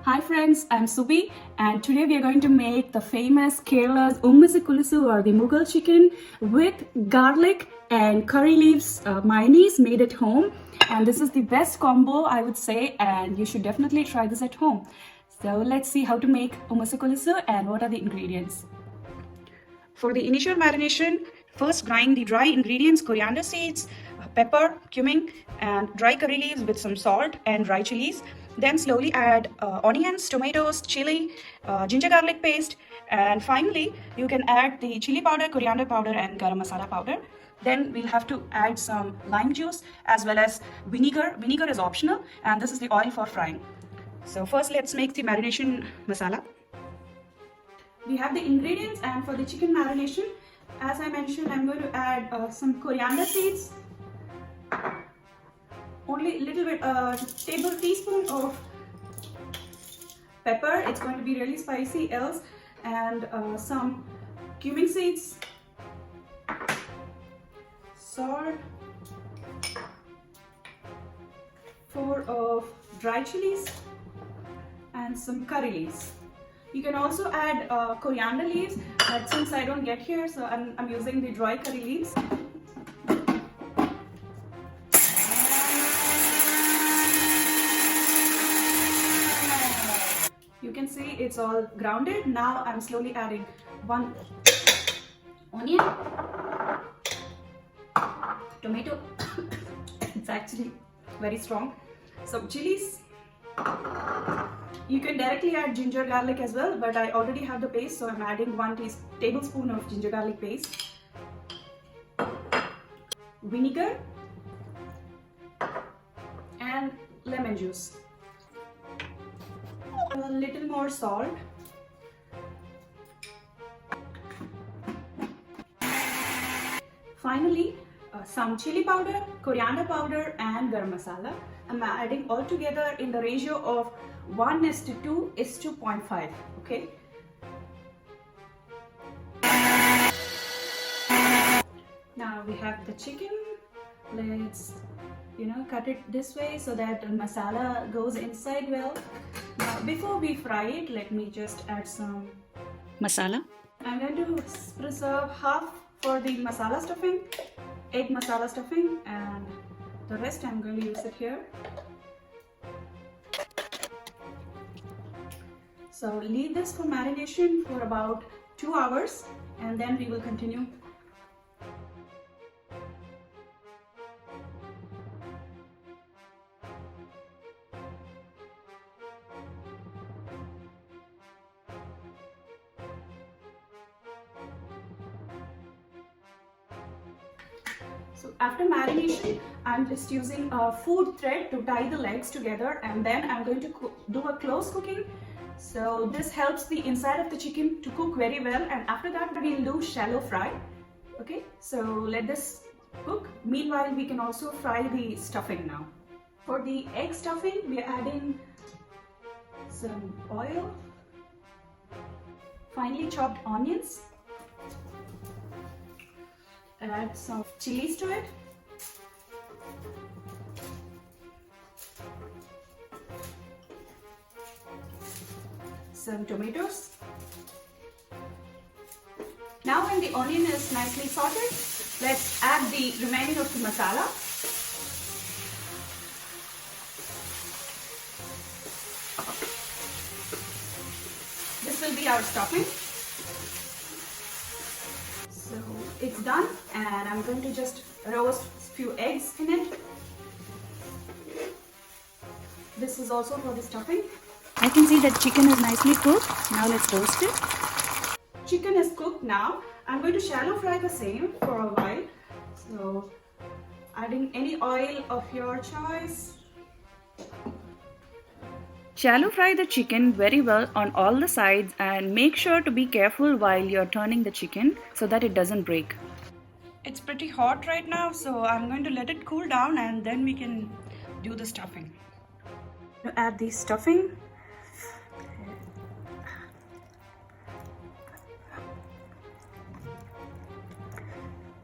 Hi friends, I'm Subi and today we are going to make the famous Kerala's Ummisi Kulusu or the Mughal chicken with garlic and curry leaves mayonnaise made at home, and this is the best combo I would say, and you should definitely try this at home. So let's see how to make Ummisi Kulusu and what are the ingredients. For the initial marination, first grind the dry ingredients: coriander seeds, pepper, cumin, and dry curry leaves with some salt and dry chilies. Then slowly add onions, tomatoes, chili, ginger garlic paste, and finally you can add the chili powder, coriander powder, and garam masala powder. Then we'll have to add some lime juice as well as vinegar. Vinegar is optional, and this is the oil for frying. So first let's make the marination masala. We have the ingredients, and for the chicken marination, as I mentioned, I'm going to add some coriander seeds, only a little bit, teaspoon of pepper. It's going to be really spicy else, and some cumin seeds, salt, 4 of dry chilies, and some curry leaves. You can also add coriander leaves, but since I don't get here, so I'm using the dry curry leaves. You can see it's all grounded. Now I'm slowly adding 1 onion, tomato, it's actually very strong, some chilies. You can directly add ginger garlic as well, but I already have the paste, so I'm adding 1 tablespoon of ginger garlic paste, vinegar, and lemon juice. A little more salt. Finally, some chili powder, coriander powder, and garam masala. I'm adding all together in the ratio of 1:2:2.5. Okay. Now we have the chicken. Let's cut it this way so that the masala goes inside well. Now before we fry it, let me just add some masala. I'm going to preserve half for the masala stuffing, egg masala stuffing, and the rest I'm going to use it here. So leave this for marination for about 2 hours, and then we will continue. So after marination, I'm just using a food thread to tie the legs together, and then I'm going to do a close cooking. So this helps the inside of the chicken to cook very well, and after that we'll do shallow fry. Okay, so let this cook. Meanwhile, we can also fry the stuffing now. For the egg stuffing, we are adding some oil, finely chopped onions, add some chilies to it, some tomatoes. Now when the onion is nicely sauteed, let's add the remaining of the masala. This will be our stuffing. So it's done, and I'm going to just roast a few eggs in it. This is also for the stuffing. I can see that chicken is nicely cooked. Now let's roast it. Chicken is cooked now. I'm going to shallow fry the same for a while. So adding any oil of your choice. Shallow fry the chicken very well on all the sides, and make sure to be careful while you're turning the chicken so that it doesn't break. It's pretty hot right now, so I'm going to let it cool down, and then we can do the stuffing. Add the stuffing.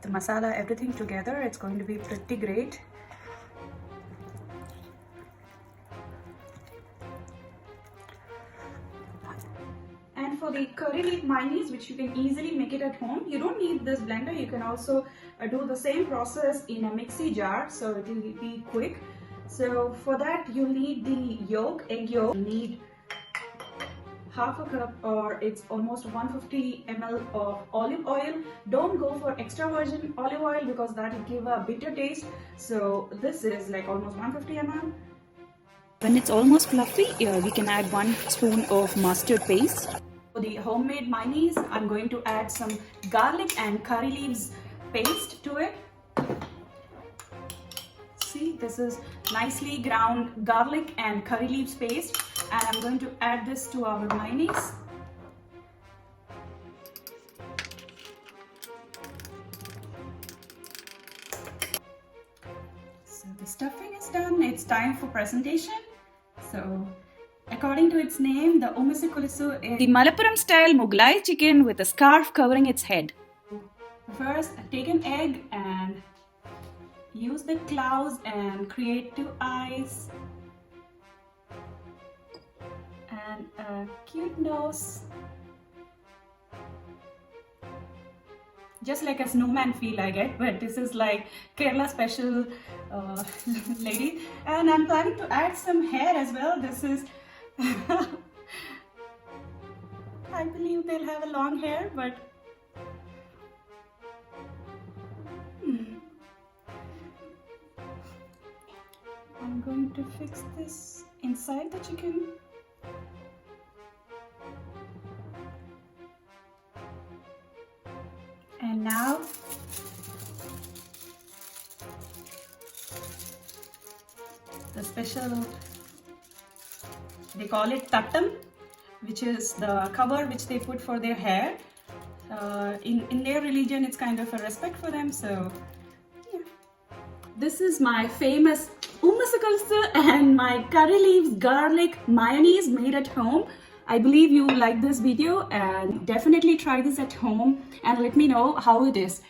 The masala, everything together, it's going to be pretty great. for the curry leaf mayonnaise, which you can easily make it at home. You don't need this blender. You can also do the same process in a mixie jar, so it will be quick. So for that, you need the yolk, egg yolk. You need half a cup, or it's almost 150 ml of olive oil. Don't go for extra virgin olive oil because that will give a bitter taste. So this is like almost 150 ml. When it's almost fluffy, we can add 1 spoon of mustard paste. For the homemade mayonnaise, I'm going to add some garlic and curry leaves paste to it. See, this is nicely ground garlic and curry leaves paste, and I'm going to add this to our mayonnaise. So the stuffing is done. It's time for presentation. So, according to its name, the Umisi Kulusu is the Malappuram style Mughlai chicken with a scarf covering its head. First, take an egg and use the claws and create 2 eyes and a cute nose. Just like a snowman feel I get, but this is like Kerala special lady. And I'm planning to add some hair as well. This is I believe they'll have a long hair, but I'm going to fix this inside the chicken. And now the special, they call it tattam, which is the cover which they put for their hair. In their religion, it's kind of a respect for them. So yeah, this is my famous Umisi Kulusu and my curry leaves garlic mayonnaise made at home. I believe you like this video, and definitely try this at home and let me know how it is.